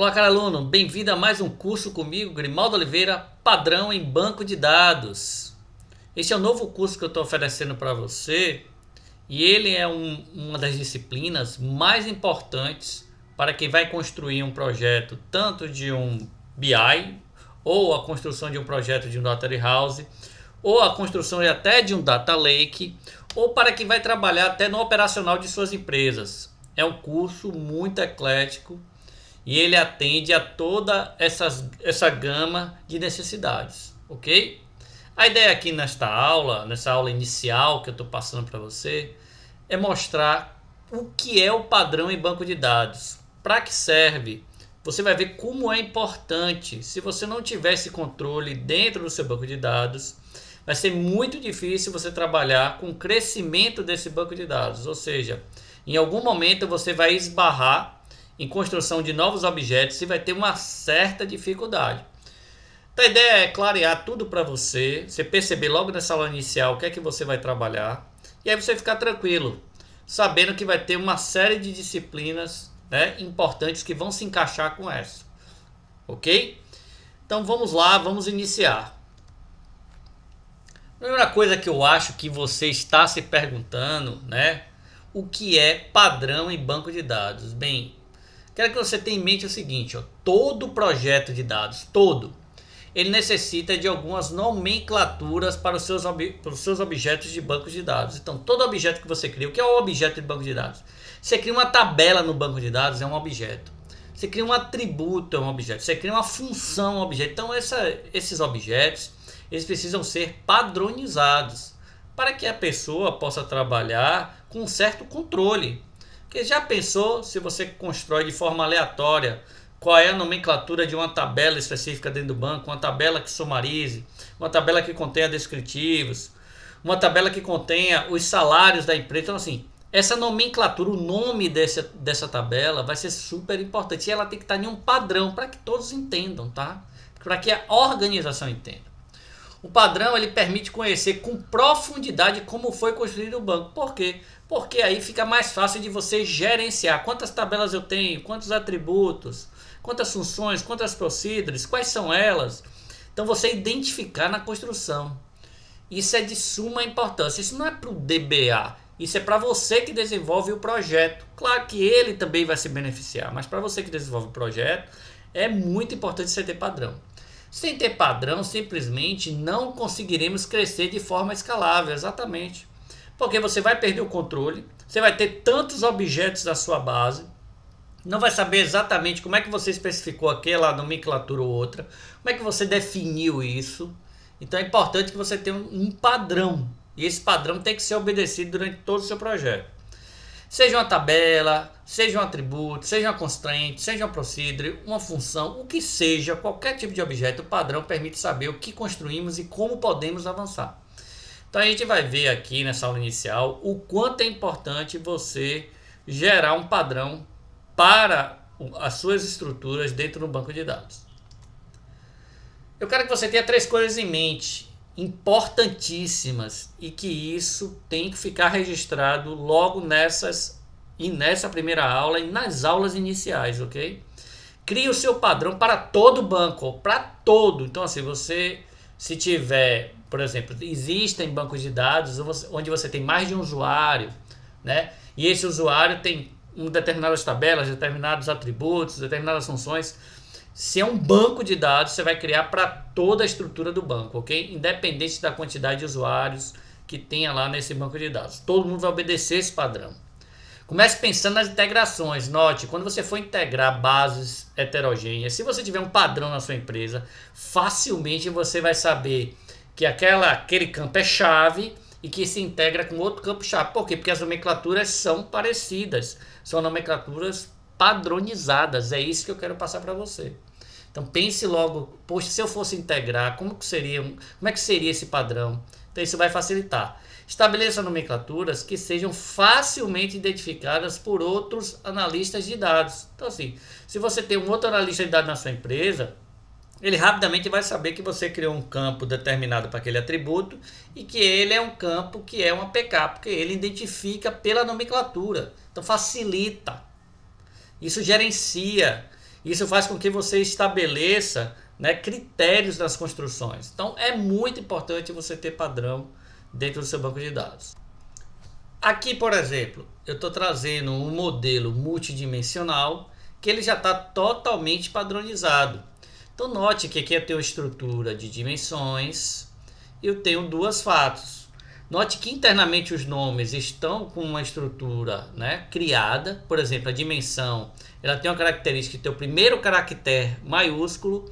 Olá, caro aluno, bem-vindo a mais um curso comigo, Grimaldo Oliveira, padrão em banco de dados. Este é o novo curso que eu estou oferecendo para você e ele é uma das disciplinas mais importantes para quem vai construir um projeto tanto de um BI ou a construção de um projeto de um Data Warehouse ou a construção até de um Data Lake ou para quem vai trabalhar até no operacional de suas empresas. É um curso muito eclético e ele atende a toda essa gama de necessidades, ok? A ideia aqui nessa aula inicial que eu estou passando para você, é mostrar o que é o padrão em banco de dados, para que serve. Você vai ver como é importante. Se você não tiver esse controle dentro do seu banco de dados, vai ser muito difícil você trabalhar com o crescimento desse banco de dados. Ou seja, em algum momento você vai esbarrar em construção de novos objetos e vai ter uma certa dificuldade. Então a ideia é clarear tudo para você perceber logo nessa aula inicial o que é que você vai trabalhar e aí você ficar tranquilo, sabendo que vai ter uma série de disciplinas, né, importantes que vão se encaixar com essa, ok? Então vamos lá, vamos iniciar. A primeira coisa que eu acho que você está se perguntando, né, o que é padrão em banco de dados? Bem, quero que você tenha em mente o seguinte, ó, todo projeto de dados, ele necessita de algumas nomenclaturas para os seus objetos de bancos de dados. Então, todo objeto que você cria, o que é um objeto de banco de dados? Você cria uma tabela no banco de dados, é um objeto. Você cria um atributo, é um objeto. Você cria uma função, é um objeto. Então, esses objetos, eles precisam ser padronizados para que a pessoa possa trabalhar com um certo controle. Porque já pensou se você constrói de forma aleatória qual é a nomenclatura de uma tabela específica dentro do banco, uma tabela que sumarize, uma tabela que contenha descritivos, uma tabela que contenha os salários da empresa. Então, assim, essa nomenclatura, o nome dessa tabela vai ser super importante e ela tem que estar em um padrão para que todos entendam, tá? Para que a organização entenda. O padrão ele permite conhecer com profundidade como foi construído o banco. Por quê? Porque aí fica mais fácil de você gerenciar quantas tabelas eu tenho, quantos atributos, quantas funções, quantas procedures, quais são elas. Então você identificar na construção. Isso é de suma importância. Isso não é para o DBA. Isso é para você que desenvolve o projeto. Claro que ele também vai se beneficiar, mas para você que desenvolve o projeto, é muito importante você ter padrão. Sem ter padrão, simplesmente não conseguiremos crescer de forma escalável, exatamente. Porque você vai perder o controle, você vai ter tantos objetos na sua base, não vai saber exatamente como é que você especificou aquela nomenclatura ou outra, como é que você definiu isso. Então é importante que você tenha um padrão, e esse padrão tem que ser obedecido durante todo o seu projeto. Seja uma tabela, seja um atributo, seja uma constraint, seja uma procedure, uma função, o que seja, qualquer tipo de objeto, o padrão permite saber o que construímos e como podemos avançar. Então a gente vai ver aqui nessa aula inicial o quanto é importante você gerar um padrão para as suas estruturas dentro do banco de dados. Eu quero que você tenha 3 coisas em mente, importantíssimas, e que isso tem que ficar registrado logo nessa primeira aula e nas aulas iniciais, ok? Crie o seu padrão para todo o banco, para todo. Então, assim, se tiver, por exemplo, existem bancos de dados onde você tem mais de um usuário, né? E esse usuário tem determinadas tabelas, determinados atributos, determinadas funções. Se é um banco de dados, você vai criar para toda a estrutura do banco, ok? Independente da quantidade de usuários que tenha lá nesse banco de dados. Todo mundo vai obedecer esse padrão. Comece pensando nas integrações. Note, quando você for integrar bases heterogêneas, se você tiver um padrão na sua empresa, facilmente você vai saber que aquele campo é chave e que se integra com outro campo chave. Por quê? Porque as nomenclaturas são parecidas. São nomenclaturas padronizadas. É isso que eu quero passar para você. Então pense logo, poxa, se eu fosse integrar, como é que seria esse padrão? Então isso vai facilitar. Estabeleça nomenclaturas que sejam facilmente identificadas por outros analistas de dados. Então assim, se você tem um outro analista de dados na sua empresa, ele rapidamente vai saber que você criou um campo determinado para aquele atributo e que ele é um campo que é um APK, porque ele identifica pela nomenclatura. Então facilita. Isso gerencia. Isso faz com que você estabeleça, né, critérios nas construções. Então é muito importante você ter padrão dentro do seu banco de dados. Aqui, por exemplo, eu estou trazendo um modelo multidimensional que ele já está totalmente padronizado. Então note que aqui eu tenho estrutura de dimensões e eu tenho duas fatos. Note que internamente os nomes estão com uma estrutura, né, criada. Por exemplo, a dimensão ela tem uma característica de ter o primeiro caractere maiúsculo,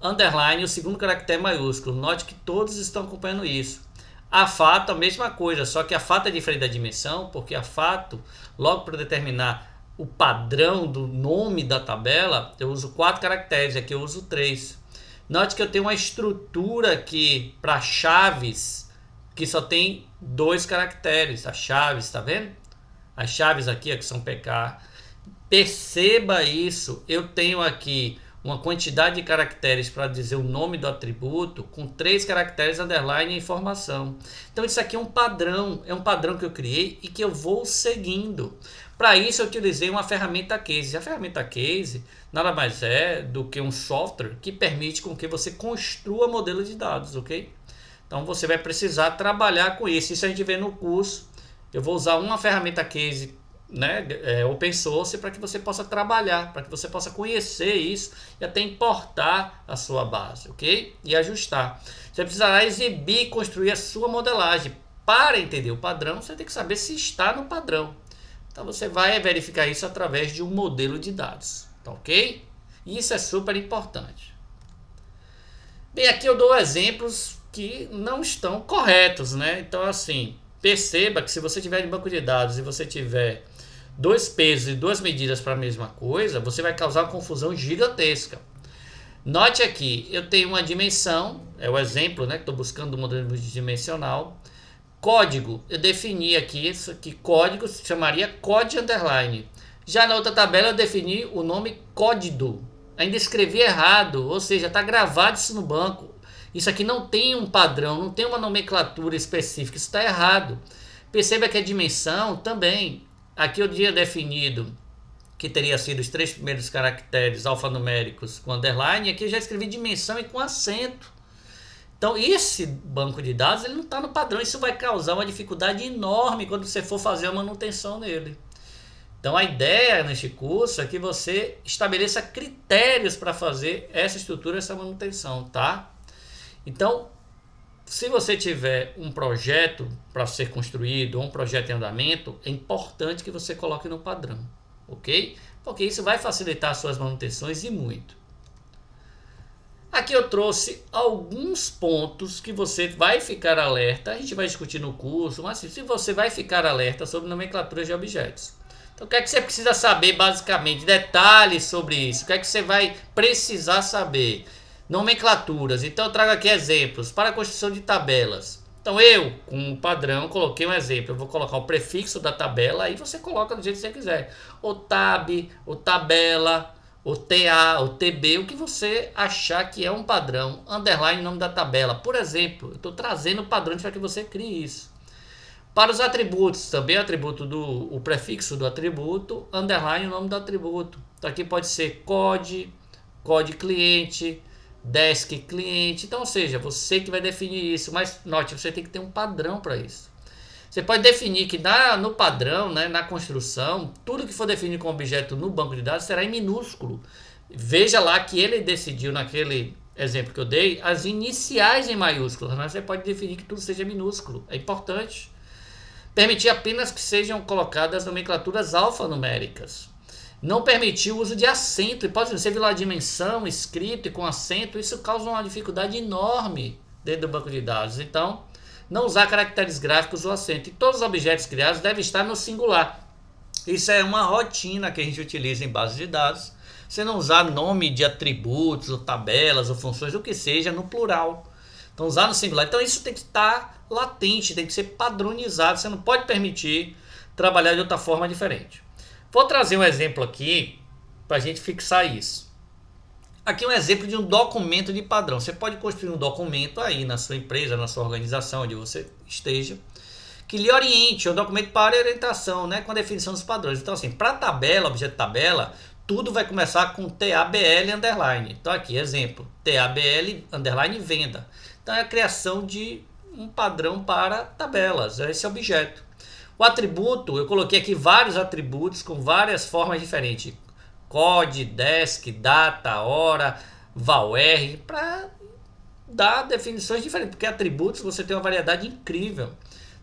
underline, e o segundo caractere maiúsculo. Note que todos estão acompanhando isso. A fato, a mesma coisa, só que a fato é diferente da dimensão, porque a fato, logo para determinar o padrão do nome da tabela, eu uso 4 caracteres, aqui eu uso 3. Note que eu tenho uma estrutura aqui para chaves, que só tem 2 caracteres, as chaves, tá vendo? As chaves aqui, que são PK. Perceba isso, eu tenho aqui uma quantidade de caracteres para dizer o nome do atributo com 3 caracteres underline e informação. Então isso aqui é um padrão que eu criei e que eu vou seguindo. Para isso eu utilizei uma ferramenta Case. A ferramenta Case nada mais é do que um software que permite com que você construa modelo de dados, ok? Então você vai precisar trabalhar com isso. Isso a gente vê no curso. Eu vou usar uma ferramenta Case, né, open source, para que você possa trabalhar, para que você possa conhecer isso e até importar a sua base, ok? E ajustar. Você precisará exibir e construir a sua modelagem. Para entender o padrão, você tem que saber se está no padrão. Então você vai verificar isso através de um modelo de dados, tá, ok? Isso é super importante. Bem, aqui eu dou exemplos que não estão corretos, né? Então assim, perceba que se você tiver de banco de dados e você tiver 2 pesos e 2 medidas para a mesma coisa, você vai causar uma confusão gigantesca. Note aqui, eu tenho uma dimensão, é o exemplo, né, que estou buscando o modelo multidimensional. Código, eu defini aqui, isso aqui, código se chamaria code underline. Já na outra tabela eu defini o nome código. Ainda escrevi errado, ou seja, está gravado isso no banco. Isso aqui não tem um padrão, não tem uma nomenclatura específica, isso está errado. Perceba que a dimensão também, aqui eu tinha definido que teria sido os 3 primeiros caracteres alfanuméricos com underline, aqui eu já escrevi dimensão e com acento. Então esse banco de dados ele não está no padrão, isso vai causar uma dificuldade enorme quando você for fazer a manutenção nele. Então a ideia neste curso é que você estabeleça critérios para fazer essa estrutura, essa manutenção, tá? Então, se você tiver um projeto para ser construído ou um projeto em andamento, é importante que você coloque no padrão, ok? Porque isso vai facilitar as suas manutenções e muito. Aqui eu trouxe alguns pontos que você vai ficar alerta, a gente vai discutir no curso, mas se você vai ficar alerta sobre nomenclaturas de objetos. Então o que é que você precisa saber basicamente? Detalhes sobre isso, o que é que você vai precisar saber? Nomenclaturas, então eu trago aqui exemplos para a construção de tabelas. Então eu, com o padrão, coloquei um exemplo. Eu vou colocar o prefixo da tabela, aí você coloca do jeito que você quiser. O tab, o tabela, o TA, o TB, o que você achar que é um padrão. Underline o nome da tabela. Por exemplo, eu estou trazendo padrões para que você crie isso. Para os atributos, também o atributo o prefixo do atributo, underline o nome do atributo. Então aqui pode ser code cliente, desk cliente, então ou seja, você que vai definir isso, mas note, você tem que ter um padrão para isso. Você pode definir que no padrão, né, na construção, tudo que for definido como objeto no banco de dados será em minúsculo. Veja lá que ele decidiu naquele exemplo que eu dei, as iniciais em maiúsculas, mas você pode definir que tudo seja minúsculo, é importante. Permitir apenas que sejam colocadas nomenclaturas alfanuméricas. Não permitir o uso de acento. E pode ser, você viu lá a dimensão, escrito e com acento, isso causa uma dificuldade enorme dentro do banco de dados. Então, não usar caracteres gráficos ou acento. E todos os objetos criados devem estar no singular. Isso é uma rotina que a gente utiliza em bases de dados. Você não usar nome de atributos, ou tabelas, ou funções, o que seja, no plural. Então, usar no singular. Então, isso tem que estar latente, tem que ser padronizado. Você não pode permitir trabalhar de outra forma diferente. Vou trazer um exemplo aqui para a gente fixar isso. Aqui é um exemplo de um documento de padrão. Você pode construir um documento aí na sua empresa, na sua organização, onde você esteja, que lhe oriente, um documento para orientação, né, com a definição dos padrões. Então assim, para tabela, objeto tabela, tudo vai começar com TABL underline. Então aqui, exemplo, TABL underline venda. Então é a criação de um padrão para tabelas, esse objeto. O atributo, eu coloquei aqui vários atributos com várias formas diferentes. COD, desk, data, hora, val r, para dar definições diferentes, porque atributos você tem uma variedade incrível.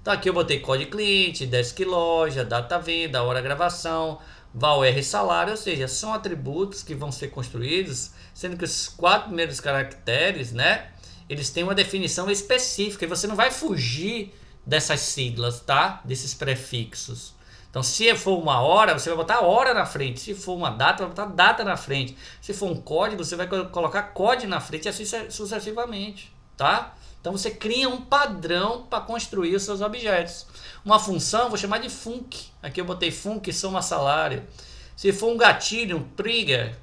Então aqui eu botei COD cliente, desk loja, data venda, hora gravação, val r salário, ou seja, são atributos que vão ser construídos, sendo que os 4 primeiros caracteres, né, eles têm uma definição específica e você não vai fugir dessas siglas, tá? Desses prefixos. Então, se for uma hora, você vai botar hora na frente. Se for uma data, vai botar data na frente. Se for um código, você vai colocar código na frente e assim sucessivamente, tá? Então, você cria um padrão para construir os seus objetos. Uma função, vou chamar de func. Aqui eu botei func, soma salário. Se for um gatilho, um trigger,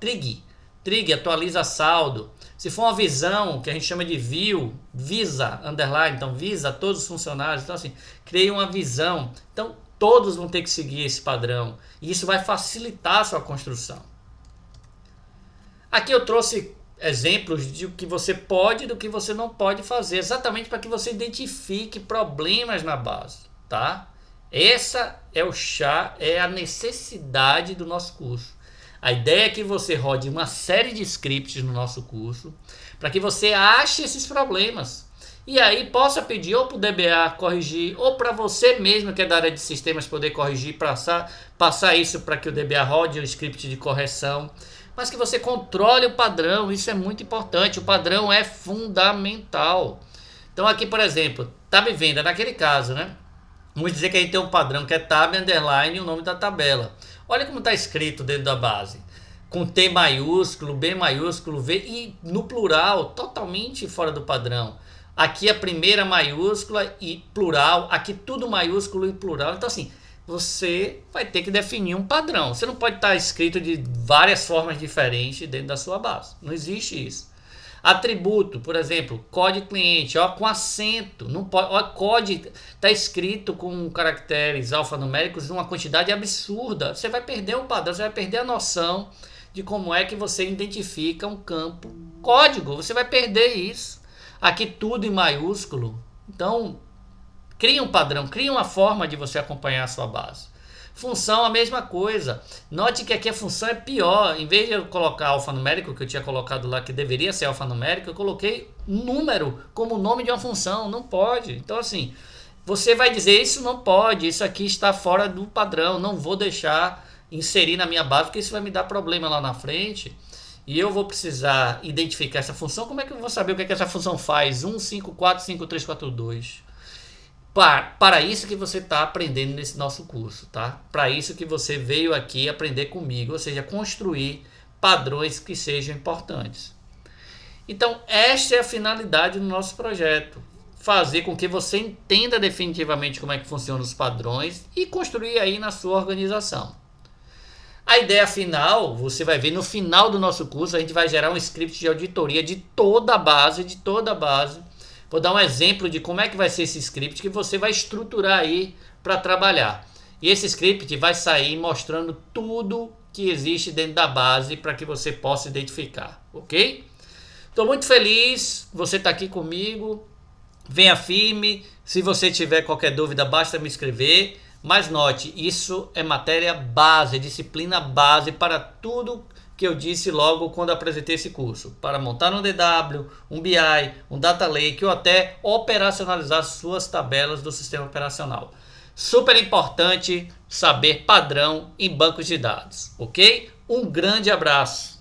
trig, atualiza saldo. Se for uma visão, que a gente chama de view, visa, underline, então visa todos os funcionários. Então assim, criei uma visão. Então todos vão ter que seguir esse padrão. E isso vai facilitar a sua construção. Aqui eu trouxe exemplos de o que você pode e do que você não pode fazer. Exatamente para que você identifique problemas na base, tá? Essa é o chá, é a necessidade do nosso curso. A ideia é que você rode uma série de scripts no nosso curso para que você ache esses problemas e aí possa pedir ou para o DBA corrigir ou para você mesmo que é da área de sistemas poder corrigir, passar isso para que o DBA rode um script de correção, mas que você controle o padrão. Isso é muito importante, o padrão é fundamental. Então aqui, por exemplo, tab venda, naquele caso, né? Vamos dizer que a gente tem um padrão que é tab underline e o nome da tabela. Olha como está escrito dentro da base. Com T maiúsculo, B maiúsculo, V e no plural, totalmente fora do padrão. Aqui a primeira maiúscula e plural, aqui tudo maiúsculo e plural. Então assim, você vai ter que definir um padrão. Você não pode estar escrito de várias formas diferentes dentro da sua base. Não existe isso. Atributo, por exemplo, código cliente, ó, com acento, não pode, ó, código está escrito com caracteres alfanuméricos numa quantidade absurda. Você vai perder o padrão, você vai perder a noção de como é que você identifica um campo código. Você vai perder isso. Aqui tudo em maiúsculo. Então, cria um padrão, cria uma forma de você acompanhar a sua base. Função, a mesma coisa. Note que aqui a função é pior. Em vez de eu colocar alfanumérico, que eu tinha colocado lá, que deveria ser alfanumérico, eu coloquei número como nome de uma função. Não pode. Então, assim, você vai dizer, isso não pode, isso aqui está fora do padrão, não vou deixar inserir na minha base, porque isso vai me dar problema lá na frente. E eu vou precisar identificar essa função. Como é que eu vou saber o que é que essa função faz? 1, 5, 4, 5, 3, 4, 2. Para isso que você está aprendendo nesse nosso curso, tá? Para isso que você veio aqui aprender comigo, ou seja, construir padrões que sejam importantes. Então, esta é a finalidade do nosso projeto. Fazer com que você entenda definitivamente como é que funcionam os padrões e construir aí na sua organização. A ideia final, você vai ver no final do nosso curso, a gente vai gerar um script de auditoria de toda a base, Vou dar um exemplo de como é que vai ser esse script que você vai estruturar aí para trabalhar. E esse script vai sair mostrando tudo que existe dentro da base para que você possa identificar, ok? Estou muito feliz, você está aqui comigo, venha firme, se você tiver qualquer dúvida basta me escrever, mas note, isso é matéria base, disciplina base para tudo que eu disse logo quando apresentei esse curso, para montar um DW, um BI, um Data Lake ou até operacionalizar suas tabelas do sistema operacional. Super importante saber padrão em bancos de dados, ok? Um grande abraço!